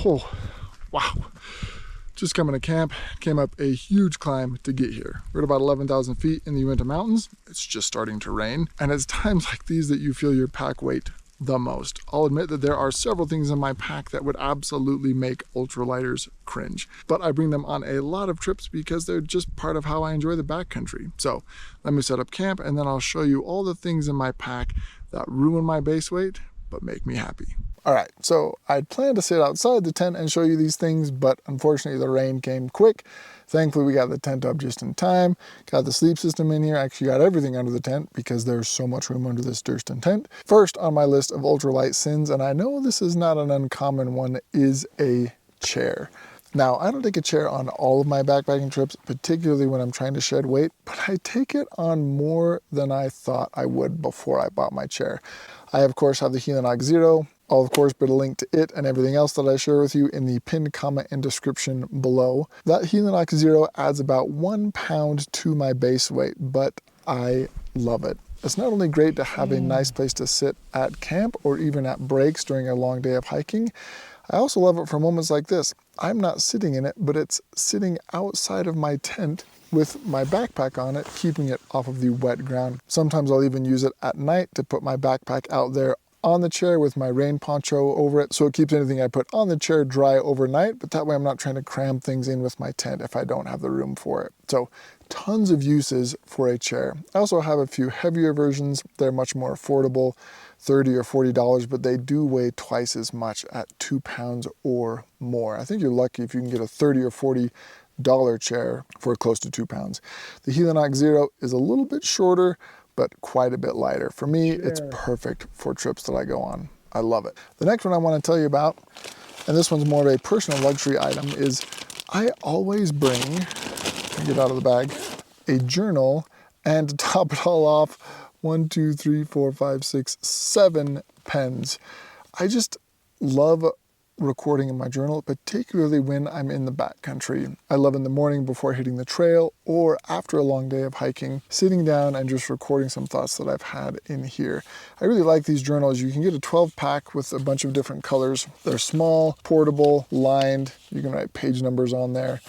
Oh, wow. Just coming to camp, came up a huge climb to get here. We're at about 11,000 feet in the Uinta Mountains. It's just starting to rain. And it's times like these that you feel your pack weight the most. I'll admit that there are several things in my pack that would absolutely make ultralighters cringe, but I bring them on a lot of trips because they're just part of how I enjoy the backcountry. So let me set up camp and then I'll show you all the things in my pack that ruin my base weight, but make me happy. All right, so I'd planned to sit outside the tent and show you these things, but unfortunately the rain came quick. Thankfully, we got the tent up just in time, got the sleep system in here, actually got everything under the tent because there's so much room under this Durston tent. First on my list of ultralight sins, and I know this is not an uncommon one, is a chair. Now, I don't take a chair on all of my backpacking trips, particularly when I'm trying to shed weight, but I take it on more than I thought I would before I bought my chair. I, of course, have the Helinox Zero. I'll, of course, put a link to it and everything else that I share with you in the pinned comment and description below. That Helinox Zero adds about 1 pound to my base weight, but I love it. It's not only great to have a nice place to sit at camp or even at breaks during a long day of hiking, I also love it for moments like this. I'm not sitting in it, but it's sitting outside of my tent with my backpack on it, keeping it off of the wet ground. Sometimes I'll even use it at night to put my backpack out there on the chair with my rain poncho over it, so it keeps anything I put on the chair dry overnight, but that way I'm not trying to cram things in with my tent if I don't have the room for it. So tons of uses for a chair. I also have a few heavier versions. They're much more affordable, $30 or $40, but they do weigh twice as much at 2 pounds or more. I think you're lucky if you can get a $30 or $40 chair for close to 2 pounds. The Helinox Zero is a little bit shorter, but quite a bit lighter. For me, it's perfect for trips that I go on. I love it. The next one I want to tell you about, and this one's more of a personal luxury item, is I always bring, get out of the bag, a journal, and to top it all off, 1, 2, 3, 4, 5, 6, 7 pens. I just love recording in my journal, particularly when I'm in the backcountry. I love in the morning before hitting the trail or after a long day of hiking, sitting down and just recording some thoughts that I've had in here. I really like these journals. You can get a 12-pack with a bunch of different colors. They're small, portable, lined. You can write page numbers on there.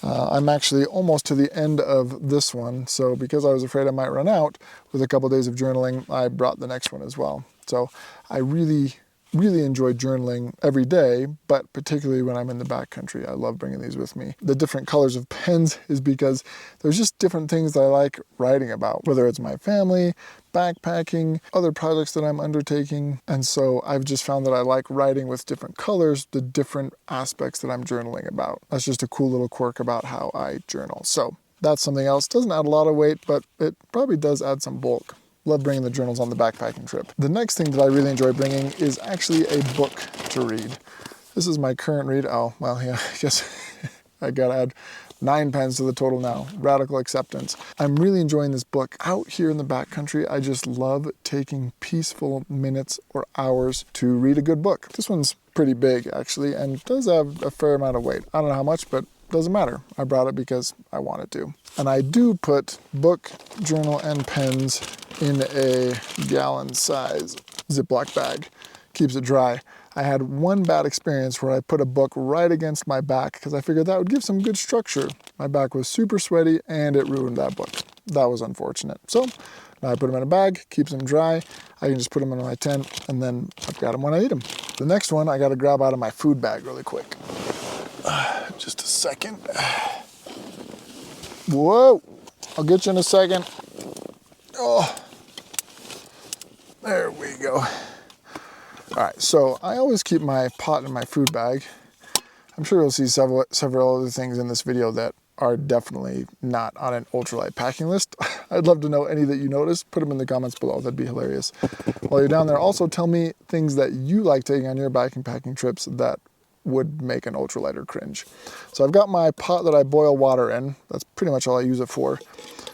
I'm actually almost to the end of this one, so because I was afraid I might run out with a couple days of journaling, I brought the next one as well. So I really enjoy journaling every day, but particularly when I'm in the backcountry. I love bringing these with me. The different colors of pens is because there's just different things that I like writing about, whether it's my family, backpacking, other projects that I'm undertaking. And so I've just found that I like writing with different colors, the different aspects that I'm journaling about. That's just a cool little quirk about how I journal. So that's something else. Doesn't add a lot of weight, but it probably does add some bulk. Love bringing the journals on the backpacking trip. The next thing that I really enjoy bringing is actually a book to read. This is my current read. Oh, well, yeah, I guess I gotta add 9 pens to the total now. Radical Acceptance. I'm really enjoying this book. Out here in the backcountry, I just love taking peaceful minutes or hours to read a good book. This one's pretty big, actually, and does have a fair amount of weight. I don't know how much, but doesn't matter. I brought it because I wanted to. And I do put book, journal, and pens in a gallon size Ziploc bag. Keeps it dry. I had one bad experience where I put a book right against my back because I figured that would give some good structure. My back was super sweaty and it ruined that book. That was unfortunate. So now I put them in a bag, keeps them dry. I can just put them in my tent and then I've got them when I eat them. The next one I got to grab out of my food bag really quick. Just a second. Whoa! I'll get you in a second. Oh, there we go. All right, so I always keep my pot in my food bag. I'm sure you'll see several other things in this video that are definitely not on an ultralight packing list. I'd love to know any that you notice. Put them in the comments below. That'd be hilarious. While you're down there, also tell me things that you like taking on your backpacking trips that would make an ultralighter cringe. So I've got my pot that I boil water in. That's pretty much all I use it for.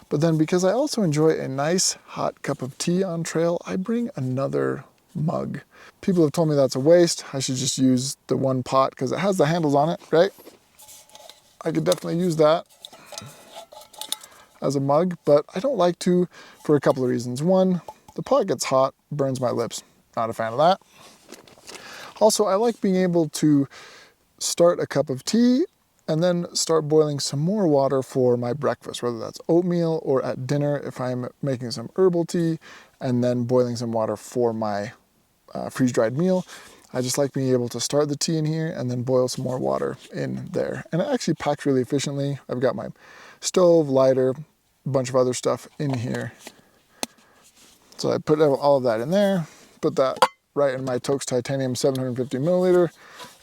But then because I also enjoy a nice hot cup of tea on trail, I bring another mug. People have told me that's a waste. I should just use the one pot because it has the handles on it, right? I could definitely use that as a mug, but I don't like to for a couple of reasons. One, the pot gets hot, burns my lips. Not a fan of that. Also, I like being able to start a cup of tea and then start boiling some more water for my breakfast, whether that's oatmeal or at dinner if I'm making some herbal tea, and then boiling some water for my freeze-dried meal. I just like being able to start the tea in here and then boil some more water in there. And it actually packs really efficiently. I've got my stove, lighter, a bunch of other stuff in here. So I put all of that in there, put that right in my Toaks Titanium 750 milliliter,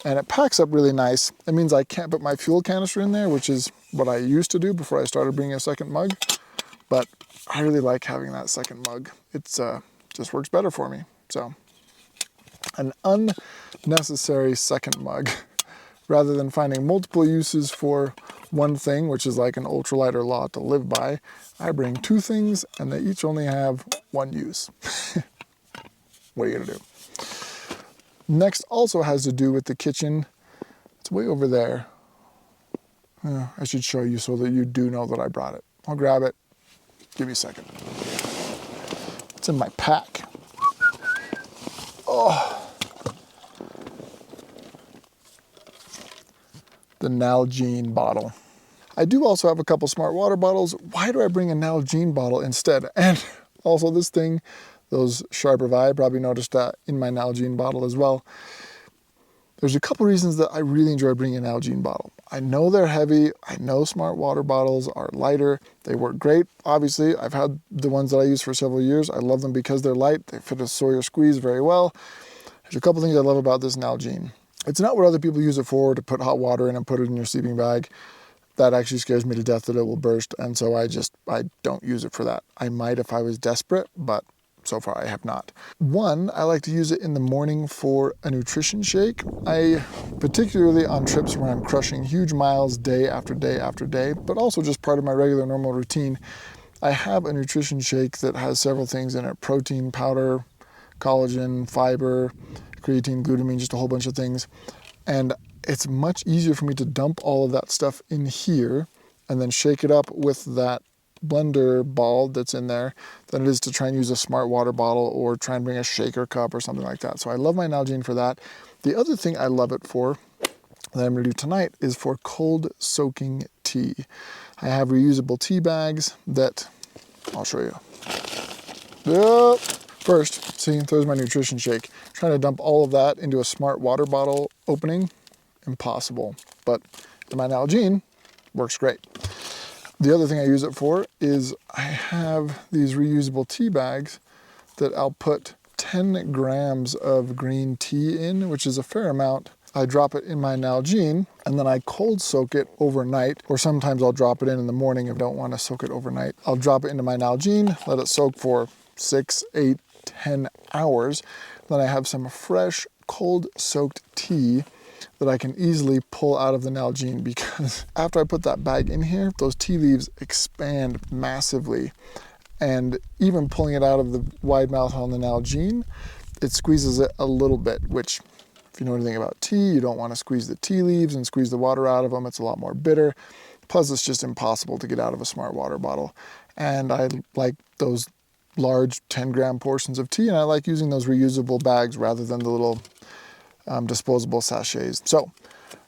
and it packs up really nice. It means I can't put my fuel canister in there, which is what I used to do before I started bringing a second mug. But I really like having that second mug. It's just works better for me. So an unnecessary second mug. Rather than finding multiple uses for one thing, which is like an ultralighter law to live by, I bring two things and they each only have one use. What are you gonna do? Next also has to do with the kitchen. It's way over there. I should show you so that you do know that I brought it. I'll grab it. Give me a second. It's in my pack. Oh. The Nalgene bottle. I do also have a couple smart water bottles. Why do I bring a Nalgene bottle instead? And also this thing, those sharp of eye probably noticed that in my Nalgene bottle as well. There's a couple reasons that I really enjoy bringing an Nalgene bottle. I know they're heavy. I know smart water bottles are lighter. They work great. Obviously, I've had the ones that I use for several years. I love them because they're light. They fit a Sawyer squeeze very well. There's a couple things I love about this Nalgene. It's not what other people use it for, to put hot water in and put it in your sleeping bag. That actually scares me to death that it will burst, and so I don't use it for that. I might if I was desperate, but so far I have not. One, I like to use it in the morning for a nutrition shake. Particularly on trips where I'm crushing huge miles day after day after day, but also just part of my regular normal routine. I have a nutrition shake that has several things in it: protein powder, collagen, fiber, creatine, glutamine, just a whole bunch of things. And it's much easier for me to dump all of that stuff in here and then shake it up with that blender ball that's in there than it is to try and use a smart water bottle or try and bring a shaker cup or something like that. So I love my Nalgene for that. The other thing I love it for that I'm going to do tonight is for cold soaking tea. I have reusable tea bags that I'll show you. Yep. First, see, there's my nutrition shake. Trying to dump all of that into a smart water bottle opening, impossible. But in my Nalgene, works great. The other thing I use it for is I have these reusable tea bags that I'll put 10 grams of green tea in, which is a fair amount. I drop it in my Nalgene and then I cold soak it overnight, or sometimes I'll drop it in the morning if I don't want to soak it overnight. I'll drop it into my Nalgene, let it soak for 6, 8, 10 hours. Then I have some fresh cold soaked tea that I can easily pull out of the Nalgene, because after I put that bag in here, those tea leaves expand massively. And even pulling it out of the wide mouth on the Nalgene, it squeezes it a little bit, which if you know anything about tea, you don't want to squeeze the tea leaves and squeeze the water out of them. It's a lot more bitter. Plus, it's just impossible to get out of a smart water bottle. And I like those large 10-gram portions of tea, and I like using those reusable bags rather than the little disposable sachets. So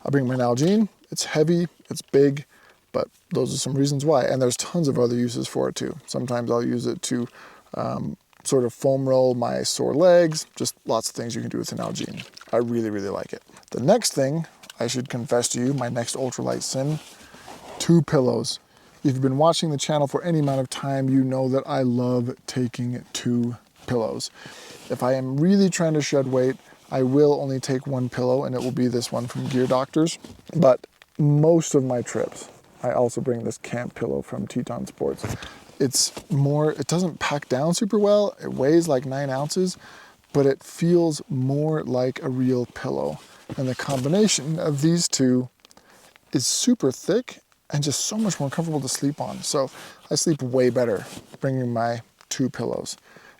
I bring my Nalgene. It's heavy, it's big, but those are some reasons why. And there's tons of other uses for it too. Sometimes I'll use it to sort of foam roll my sore legs. Just lots of things you can do with an Nalgene. I really, really like it. The next thing I should confess to you, my next ultralight sin: 2 pillows. If you've been watching the channel for any amount of time, you know that I love taking 2 pillows. If I am really trying to shed weight, I will only take 1 pillow, and it will be this one from Gear Doctors. But most of my trips, I also bring this camp pillow from Teton Sports. It doesn't pack down super well. It weighs like 9 ounces, but it feels more like a real pillow. And the combination of these two is super thick and just so much more comfortable to sleep on. So I sleep way better bringing my 2 pillows.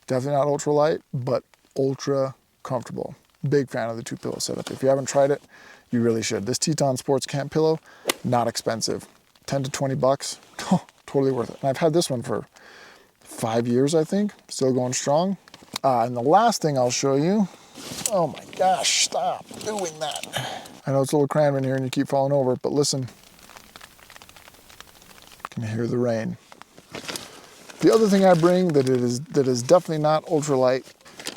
Definitely not ultralight, but ultra comfortable. Big fan of the 2 pillow setup. If you haven't tried it, you really should. This Teton Sports camp pillow, not expensive. 10 to 20 bucks, totally worth it. And I've had this one for 5 years, I think, still going strong. And the last thing I'll show you, oh my gosh, stop doing that. I know it's a little crammed in here and you keep falling over, but listen. You can hear the rain. The other thing I bring that is definitely not ultralight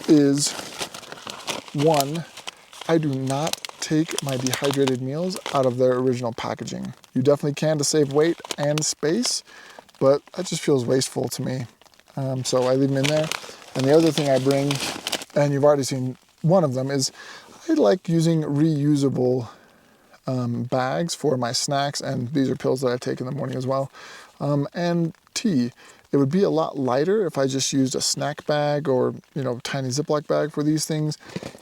is, one, I do not take my dehydrated meals out of their original packaging. You definitely can to save weight and space, but that just feels wasteful to me. So I leave them in there. And the other thing I bring, and you've already seen one of them, is I like using reusable bags for my snacks, and these are pills that I take in the morning as well, and tea. It would be a lot lighter if I just used a snack bag or, you know, tiny Ziploc bag for these things,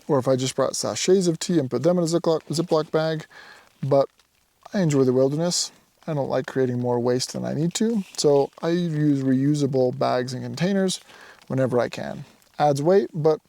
or if I just brought sachets of tea and put them in a Ziploc bag, but I enjoy the wilderness. I don't like creating more waste than I need to, so I use reusable bags and containers whenever I can. Adds weight, but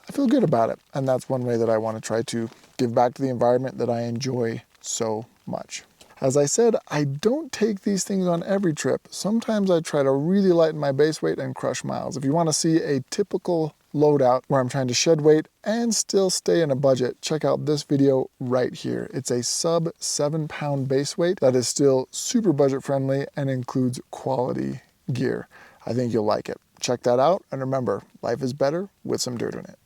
I feel good about it, and that's one way that I want to try to give back to the environment that I enjoy so much. As I said, I don't take these things on every trip. Sometimes I try to really lighten my base weight and crush miles. If you want to see a typical loadout where I'm trying to shed weight and still stay in a budget, check out this video right here. It's a sub 7-pound base weight that is still super budget friendly and includes quality gear. I think you'll like it. Check that out, and remember, life is better with some dirt in it.